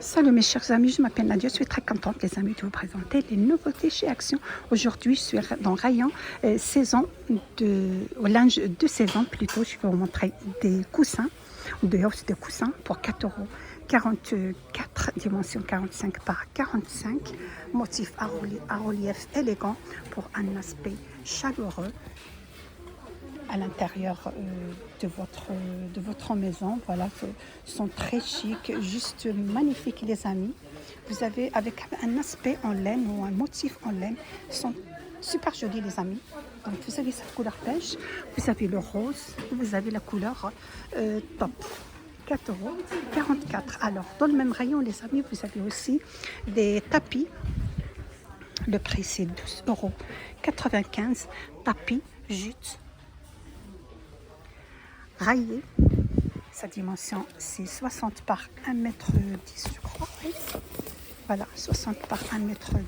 Salut mes chers amis, je m'appelle Nadia, je suis très contente les amis de vous présenter les nouveautés chez Action. Aujourd'hui je suis dans le rayon au linge de saison plutôt. Je vais vous montrer des coussins, ou des hausses de coussins pour 4 €, 44 dimension 45 par 45, motif à relief élégant pour un aspect chaleureux à l'intérieur de votre maison. Voilà, sont très chics, juste magnifiques les amis. Vous avez avec un aspect en laine ou un motif en laine, sont super jolis les amis. Donc vous avez cette couleur beige, vous avez le rose, vous avez la couleur top. 4 €, 44. Alors dans le même rayon les amis, vous avez aussi des tapis. Le prix c'est 12,95 €. Tapis jute raillé. Sa dimension c'est 60 par 1,10 m je crois. Oui. Voilà, 60 par 1,10 m.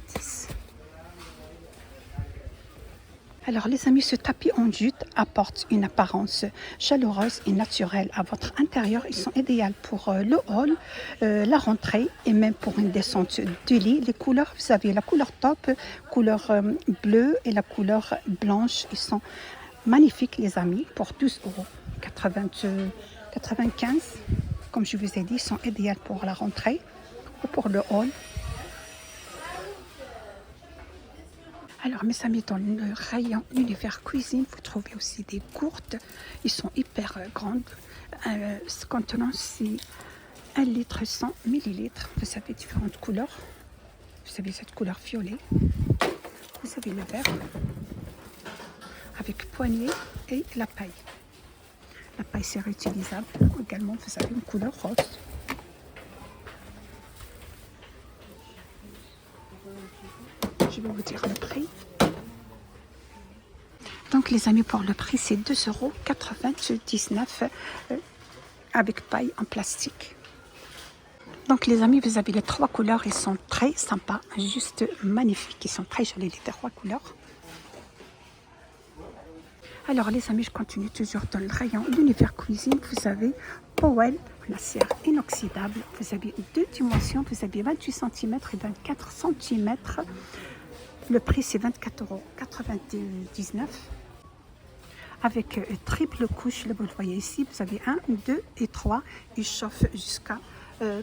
Alors les amis, ce tapis en jute apporte une apparence chaleureuse et naturelle à votre intérieur. Ils sont idéaux pour le hall, la rentrée et même pour une descente du lit. Les couleurs, vous savez, la couleur top, couleur bleue et la couleur blanche. Ils sont magnifiques les amis pour 12,95 €. Comme je vous ai dit, ils sont idéaux pour la rentrée ou pour le hall. Alors mes amis, dans le rayon univers cuisine, vous trouvez aussi des gourdes. Ils sont hyper grandes. Contenant c'est 1 litre 100 ml. Vous avez différentes couleurs. Vous avez cette couleur violet. Vous avez le vert avec poignée et la paille. La paille c'est réutilisable. Également, vous avez une couleur rose. Je vais vous dire le prix. Donc les amis, pour le prix c'est 2,99 € avec paille en plastique. Donc les amis, vous avez les 3 couleurs, ils sont très sympas, juste magnifiques, ils sont très jolis les 3 couleurs. Alors les amis, je continue toujours dans le rayon l'univers cuisine. Vous avez Powell, la serre inoxydable. Vous avez 2 dimensions, vous avez 28 cm et 24 cm. Le prix c'est 24,99 € avec triple couche. Vous le voyez ici, vous avez 1, 2 et 3. Il chauffe jusqu'à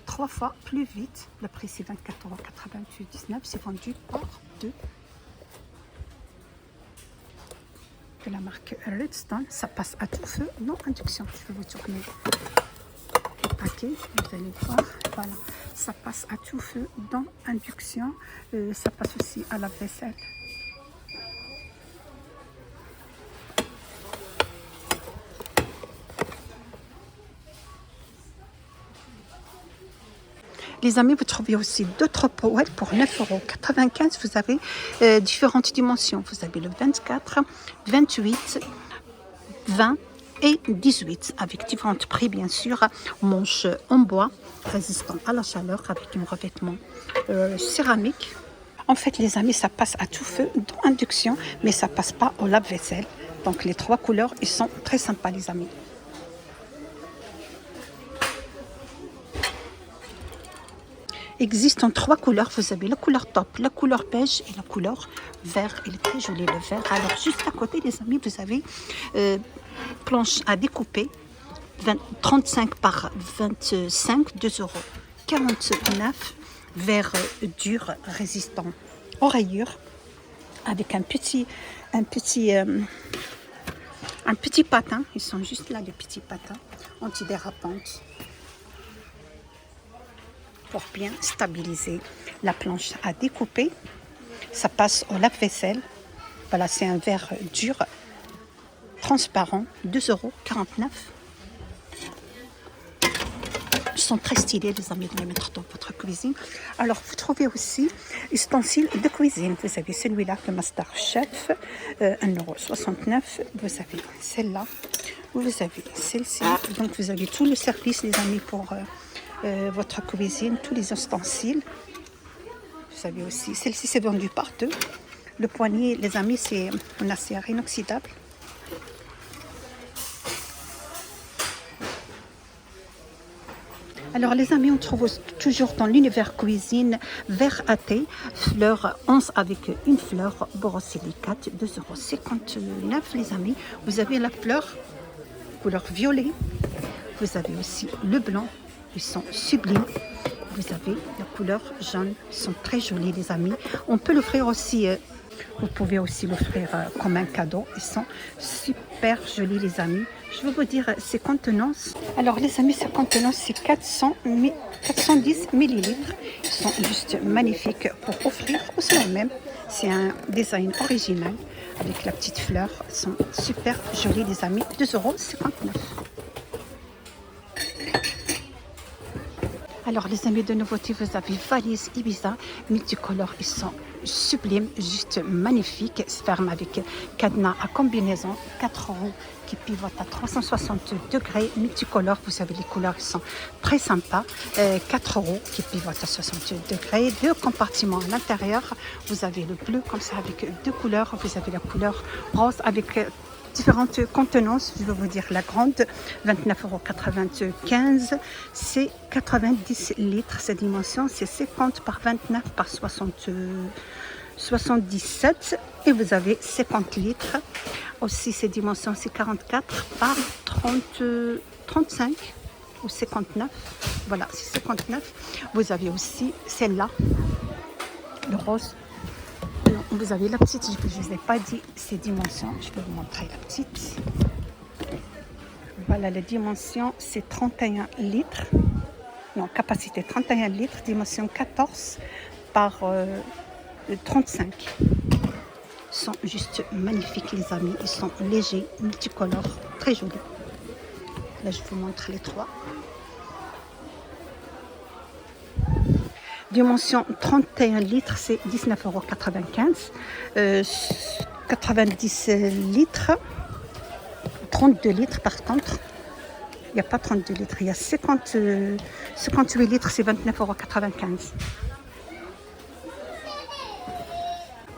3 fois plus vite. Le prix c'est 24,99 €. C'est vendu par 2 de la marque Redstone. Ça passe à tout feu, non induction. Je vais vous tourner le paquet, vous allez voir. Voilà, ça passe à tout feu dans induction. Ça passe aussi à la vaisselle. Les amis, vous trouvez aussi d'autres Powell pour 9,95 €. Vous avez différentes dimensions. Vous avez le 24, 28, 20 et 18 avec différents prix bien sûr. Manche en bois résistant à la chaleur avec un revêtement céramique. En fait les amis, ça passe à tout feu dans induction, mais ça passe pas au lave-vaisselle. Donc les 3 couleurs, ils sont très sympas les amis. Existe en 3 couleurs. Vous avez la couleur top, la couleur beige et la couleur vert. Il est très joli le vert. Alors juste à côté les amis, vous avez planche à découper 35 par 25, 2,49 €. Verre dur résistant aux rayures avec un petit patin. Ils sont juste là, les petits patins antidérapantes pour bien stabiliser la planche à découper. Ça passe au lave-vaisselle. Voilà, c'est un verre dur transparent, 2,49 €. Ils sont très stylés les amis, de les mettre dans votre cuisine. Alors vous trouvez aussi ustensiles de cuisine. Vous avez celui-là, le Master Chef, 1,69 €. Vous avez celle-là, vous avez celle-ci. Donc vous avez tout le service les amis pour votre cuisine, tous les ustensiles. Vous savez aussi, celle-ci c'est vendu par 2. Le poignet, les amis, c'est un acier inoxydable. Alors les amis, on trouve toujours dans l'univers cuisine, verre à thé, fleur 11 avec une fleur borosilicate, 2,59 € les amis. Vous avez la fleur couleur violet, vous avez aussi le blanc, ils sont sublimes. Vous avez la couleur jaune, ils sont très jolis les amis. On peut l'offrir aussi, vous pouvez aussi l'offrir comme un cadeau. Ils sont super jolis les amis. Je vais vous dire ces contenances. Alors les amis, ces contenances c'est 410 millilitres. Ils sont juste magnifiques pour offrir au soir même. C'est un design original avec la petite fleur. Ils sont super jolis les amis. 2,59 €. Alors les amis, de nouveauté, vous avez valise Ibiza multicolore. Ils sont sublimes, juste magnifiques. Ferme avec cadenas à combinaison, 4 € qui pivote à 360 degrés. Multicolore, vous avez les couleurs qui sont très sympas. 4 € qui pivote à 60 degrés. 2 compartiments à l'intérieur. Vous avez le bleu comme ça avec 2 couleurs. Vous avez la couleur rose avec différentes contenances. Je vais vous dire la grande, 29,95 €. C'est 90 litres. Cette dimension, c'est 50 par 29 par 77. Et vous avez 50 litres. Aussi, ces dimensions, c'est 44 par 35 ou 59. Voilà, c'est 59. Vous avez aussi celle-là, le rose. Vous avez la petite, je ne vous ai pas dit ces dimensions. Je vais vous montrer la petite. Voilà, la dimension, c'est 31 litres. Non, capacité 31 litres, dimension 14 par 35. Ils sont juste magnifiques les amis. Ils sont légers, multicolores, très jolis. Là, je vous montre les trois. Dimension 31 litres, c'est 19,95 €. 90 litres, 32 litres par contre. Il n'y a pas 32 litres, il y a 58 litres, c'est 29,95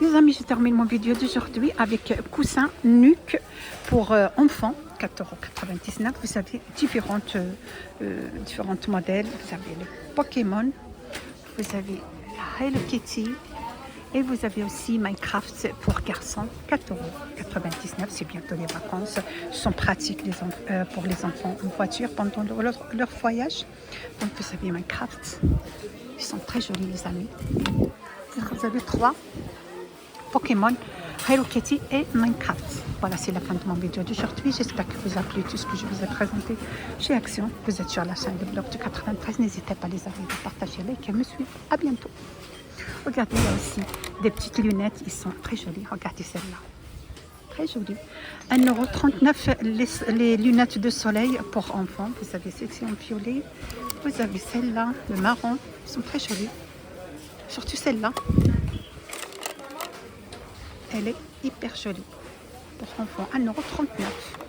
€. Les amis, je termine mon vidéo d'aujourd'hui avec coussin nuque pour enfants, 4,99 €. Vous avez différentes modèles. Vous avez le Pokémon. Vous avez Hello Kitty et vous avez aussi Minecraft pour garçons, 4,99 €. C'est bientôt les vacances. Ils sont pratiques pour les enfants en voiture pendant leur voyage. Donc vous avez Minecraft. Ils sont très jolis les amis. Vous avez 3 Pokémon, Hello Kitty et Minecraft. Voilà, c'est la fin de mon vidéo d'aujourd'hui. J'espère que vous a plu tout ce que je vous ai présenté chez Action. Vous êtes sur la chaîne de Blog du 93. N'hésitez pas à les arriver, à partager, liker, me suivre. À bientôt. Regardez, il y a aussi des petites lunettes. Ils sont très jolies. Regardez celle-là. Très jolie. 1,39 € les lunettes de soleil pour enfants. Vous avez celle-ci en violet. Vous avez celle-là, le marron. Ils sont très jolies. Surtout celle-là. Elle est hyper jolie. Pour enfants, 1,39 €.